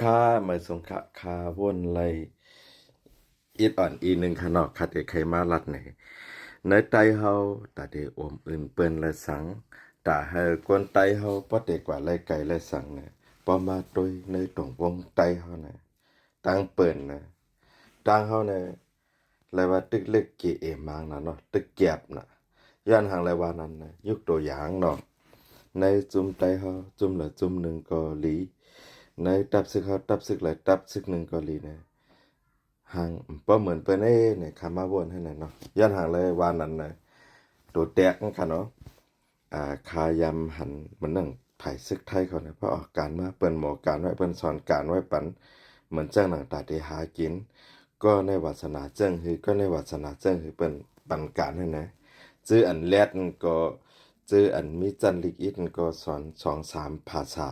ข้ามาสงขะคาวนไลอีดอ่อนอีหนึ่งขนอกคัดเดไขมาลัดไหนในไตเฮาตาเดอมอื่นเปิ้นและสังตาเฮากวนไตเฮาปะเดกว่าไลไก่และสังนะปอมาตยในตรงวงไตเฮานะตังเปิ้นนะตังเฮานะเลยว่าตึกเล็กเกเอมังนะเนาะตึกแก็บนะย้อนหางเลยว่านั้นนะยกตัวอย่างเนาะในจุ่มไตเฮาจุ่มละจุ่มหนึ่งก็หลีในตับซึกเฮาตับซึกละตับซึกหนึ่งก็หลีนะ ห่างบ่เหมือนเปิ้นเนี่ยคำมาวนให้นั่นเนาะย้อนห่างเลยว่านั้นน่ะตัวแตกนั่นค่ะเนาะคายำหันมันนั่งไผซึกไทยเขาเนี่ยเพราะออกการมาเปิ้นหมอการไว้เปิ้นสอนการไว้ปันเหมือนจ้างหนังตาได้หากินก็ในวาสนาเจิ้งคือก็ในวาสนาเจิ้งคือเปิ้นปันการให้นะจื้ออันแลดนั่นก็จื้ออันมีจันลิกอิดนั่นก็สอน2-3ภาษา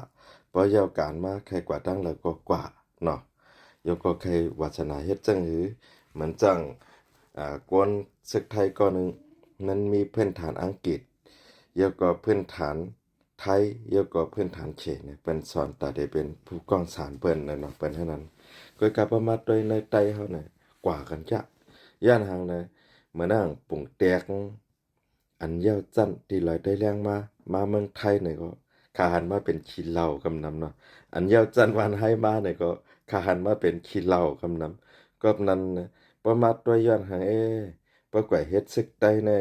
เพราะยาวการมาใครกว่าตั้งแล้วก็กว่าเนาะ ยกก็เคยวาสนาเฮ็ดจังหือเหมือนจังกวนศึกไทยก็หนึ่งนั้นมีพื้นฐานอังกฤษยกก็พื้นฐานไทยยกก็พื้นฐานเขตเนี่ยเป็นสอนตาได้เป็นผู้กองสารเปิ้นน่ะเนาะเปิ้นเท่านั้นก็กลับมาโดยในไตเฮาน่ะกว่ากันจ้ะย่านหางน่ะเหมือนนั่งปุ่งแตกอันยาวจั้นที่ลอยได้แรงมาเมืองไทยเนี่ยก็ขาหันมาเป็นขี้เหล้ากำนำเนาะอันยาวจั้นวันให้มาเนี่ยก็ ข้าหันมาเป็นขี้เหล้ากำนำก็นั้นนะประมาทด้วยย้อนหางประกว่าเฮ็ดซึกได้แน่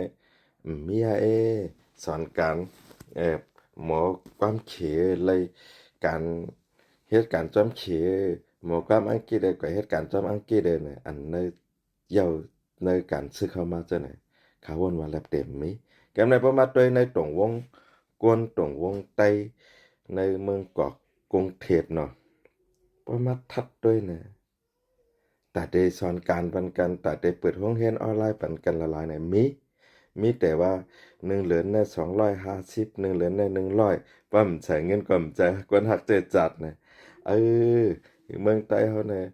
เมียสอนการหมอความเขเลยการเฮ็ดการจอมเขหมอความอังกฤษได้กว่าเฮ็ดการจอมอังกฤษได้น่ะอันในเย้าในการซึกเข้ามาจังไหนขาวนว่าแลบเต็มมีแกมในประมาทด้วยในตรงวงกวนตรงวงไตในเมืองเกาะกรุงเทพเนาะ ประมาทัดด้วยนะแต่ได้สอนการปันกันแต่ได้เปิดห้องเรียนออนไลน์ปันกันละลายเนี่ยมีแต่ว่า1เหรียญเนี่ย250 1เหรียญเนี่ย100ว่ามันใช้เงินก็มันใจกวนหักเจอจัดนะเออเมืองใต้เขาเนี่ย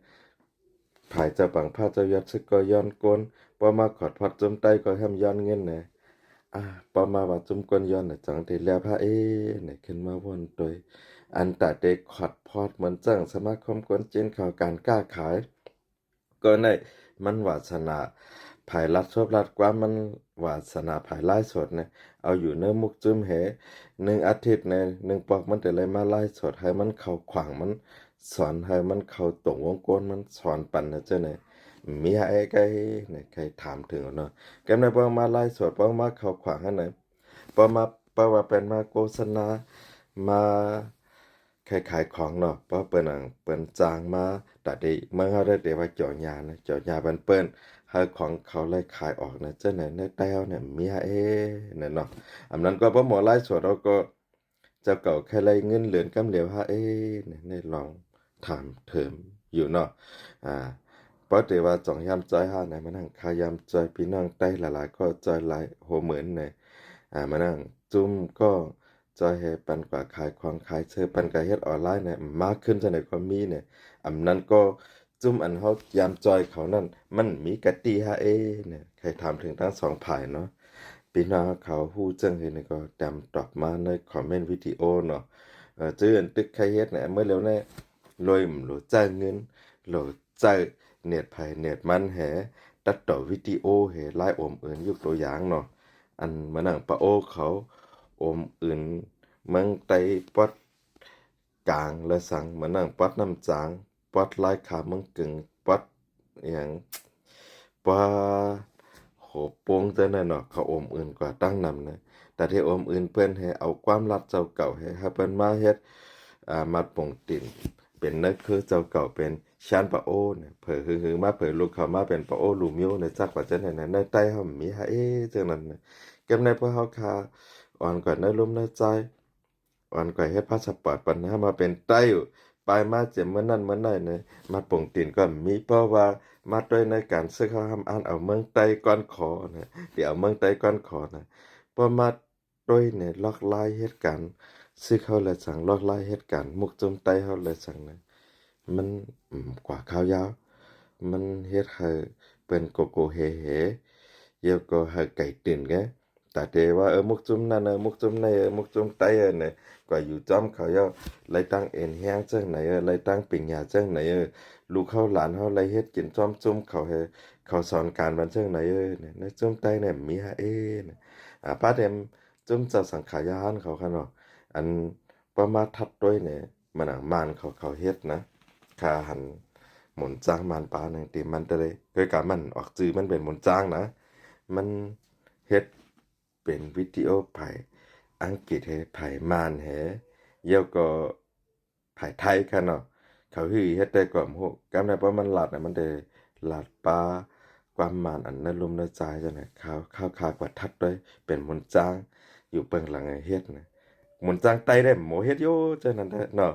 ผายเจ้าปังผ้าเจ้ายัดซึกก็ย้อนกวนพอมาขอดพัดจมใต้ก็ห้ามย้อนเงินนะพอมาว่าจุมกวนย้อนน่ะจังได้แล้วพระเนี่ยขึ้นมาวนตัวย อันแต่เด็กขอดพอดเหมือนจังสมาคมกวนจีนข่าวการกล้าขายก็ในมันวาสนาภายรัดชอบรัดกว่ามันวาสนาภายไล่สดเนี่ยเอาอยู่เนื้อมุกจุ้มเห1 อาทิตย์ใน1 ปอกมันแต่เลยมาไล่สดให้มันเข้าขวางมันสอนให้มันเข้าตรงวงกลมันสอนปั่นนะเจ้าเนี่ยมีไอ้ไก่เนี่ยใครถามถึงเนาะแกมในปอมาไล่สดปอมาเข้าขวางให้ไหนปอมาปอว่าเป็นมาโฆษณามา ขายของเนาะเพราะเปิ้นเปิ้นจ้างมาตัดได้เมื่อเฮาได้แต่ว่าเจาะหญ้านะเจาะหญ้าบันเปิ้นหาของเขาไล่ขายออกนะเจ้าไหนในแต้วเนี่ยมีนั่นเนาะอันนั้นก็บ่หมอไล่สดเราก็เจ้าเก่าแค่ไล่เงินเหลือนกำเหลียวหาเนี่ยได้ลองถามเถิมอยู่เนาะอ่าเพราะแต่ว่าจ่องยามจอยหาไหนมานั่งขายามจอยพี่น้องใต้หลายๆก็จอยหลายโหเหมือนเนี่ยมานั่งจุ้มก็จอยให้ปันกว่าขายของขายเสื้อปันก็เฮ็ดออนไลน์เนี่ยมากขึ้นจังได๋ก็มีเนี่ยอันนั้นก็จุ้มอันเฮายามจอยเขานั่นมันมีกะติหาเนี่ยใครถามถึงทั้งสองฝ่ายเนาะพี่น้องเขาฮู้จังเฮ็ดนี่ก็แต้มตอบมาในคอมเมนต์วิดีโอเนาะจื้ออันตึกใครเฮ็ดเนี่ยเมื่อแล้วเนี่ยรวยหรูจ่ายเงินโหลดจ่ายเน็ตไผเน็ตมันแหตัดต่อวิดีโอแหหลายโอมเอิ้นยกตัวอย่างเนาะอันมานั่งปะโอเขาโอมอื่น เมืองไต้ปอดกลางและสังมานั่งปอดน้ำจางปอดลายขาเมืองกึ่งปอดอหยังปอดโหโป่งจังนั้นเนาะเขาโอมอื่นกว่าตั้งนำนะแต่ที่โอมอื่นเพิ่นให้เอาความลับเจ้าเก่าให้เพิ่นมาเฮ็ดมัดปงติ่นเป็นนั่นคือเจ้าเก่าเป็นชานปะโอเนี่ยเผอฮือๆมาเผอลูกเขามาเป็นปะโอลูมิวเนี่ยจักว่าจังได๋นะในใต้เฮามีหาจังนั้นน่ะเก็บในพวกเฮาคาอ่อนกว่าในลมในใจ วันก่อยเฮ็ดพาสปอร์ตปัญหามาเป็นไต้อยู่ไปมาเจ็บเมื่อนั้นเมื่อนั้นเนี่ยมาป่งตีนก็มีเพราะว่ามาด้วยในการซื้อเขาทำอ่านเอาเมืองไต้ก่อนขอนะเดี๋ยวเอาเมืองไต้ก่อนขอนะพอมาด้วยเนี่ยลอกลายเหตุการณ์ซื้อเขาเลยสั่งลอกลายเหตุการณ์มุกโจมไต้เขาเลยสั่งนะมันกว่าข้าวยาวมันเฮ็ดให้เป็นโกโกเฮเฮเดี๋ยวก็ให้ไก่ตื่นแก แต่เดว่ามุกจุ้มนั่นมุกจุ้มในมุกจุ้มไตเนี่ยกว่าอยู่จอมเขาย่อไล่ตั้งเอ็นแห้งจังไหนไล่ตั้งปิ่งหยาจังไหนลูกเขาหลานเขาไล่เฮ็ดกินจอมจุ้มเขาเขาสอนการบันจังไหนเนี่ยในจุ้มไตเนี่ยมีฮะเนี่ยป้าเดมจุ้มจะสังขายานเขาค่ะเนาะอันประมาทัดด้วยเนี่ยมันมานเขาเฮ็ดนะคาหันหมุนจ้างมันปาหนึ่งตีมันตะเลยคือการมันออกจื้อมันเป็นหมุนจ้างนะมันเฮ็ดเป็นวิดีโอไผอังกฤษไผมานเยี่ยวก็ไผไทยค่ะเนาะเขาฮือเฮ็ดได้ก่อมโหกำได้เพราะมันหลัดมันได้หลัดปลาความมานอันนั้นลมในใจจังได๋ข้าวคากว่าทัดด้วยเป็นหมุนจ้างอยู่เบื้องหลังเฮ็ดนะหมุนจ้างไตได้หมูเฮ็ดโยจังนั้นแหละเนาะ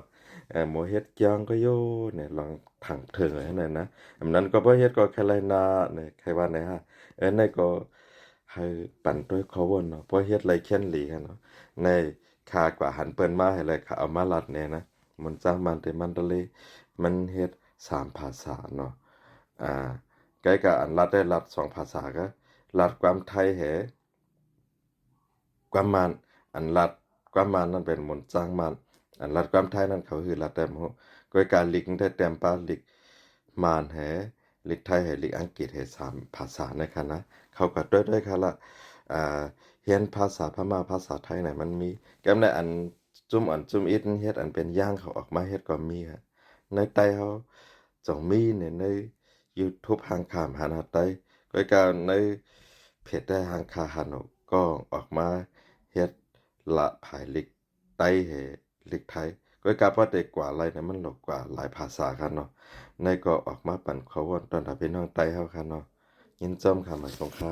หมูเฮ็ดยองก็โยเนี่ยลองถังเถิงไว้นั่นนะอันนั้นก็บ่เฮ็ดก็แค่ไรนาเนี่ยใครว่าไหนฮะในก็ให้ปั่นด้วยเขาวนเนาะเพราะเฮ็ดไรแค้นหลีกันเนาะในคากว่าหันเปิ้นมาให้เลยเขาเอามาลัดเนี่ยนะมันจ้างมันแต่มันตะเลยมันเฮ็ด3ภาษาเนาะอ่าใกล้กับอันลัดได้ลัด2ภาษาก็ลัดความไทยความมานอันลัดความมานนั่นเป็นมนต์จ้างมานอันลัดความไทยนั่นเขาคือลัดแต้มโหก้อยการลิกได้แต้มปาลิกมานลิกไทยลิกอังกฤษ3ภาษานะคะนะเขาก็ด้วยค่ะละอ่าเรียนภาษาพม่าภาษาไทยเนี่ยมันมีแก้มได้อันจุ่มอิดเฮ็ดอันเป็นย่างเขาออกมาเฮ็ดก็มีค่ะในไต้เขาจ่องมีเนี่ยใน YouTube หางขามหานาไต้ก้อยการในเพจได้หางคาหานก็ออกมาเฮ็ดละภายลิกไต้ลิกไทยก้อยการพอได้กว่าอะไรเนี่ยมันหลกกว่าหลายภาษาค่ะเนาะในก็ออกมาปั่นเขาวนตอนถ้าพี่น้องไต้เฮาค่ะเนาะยินจอมค่ะมาสงค่า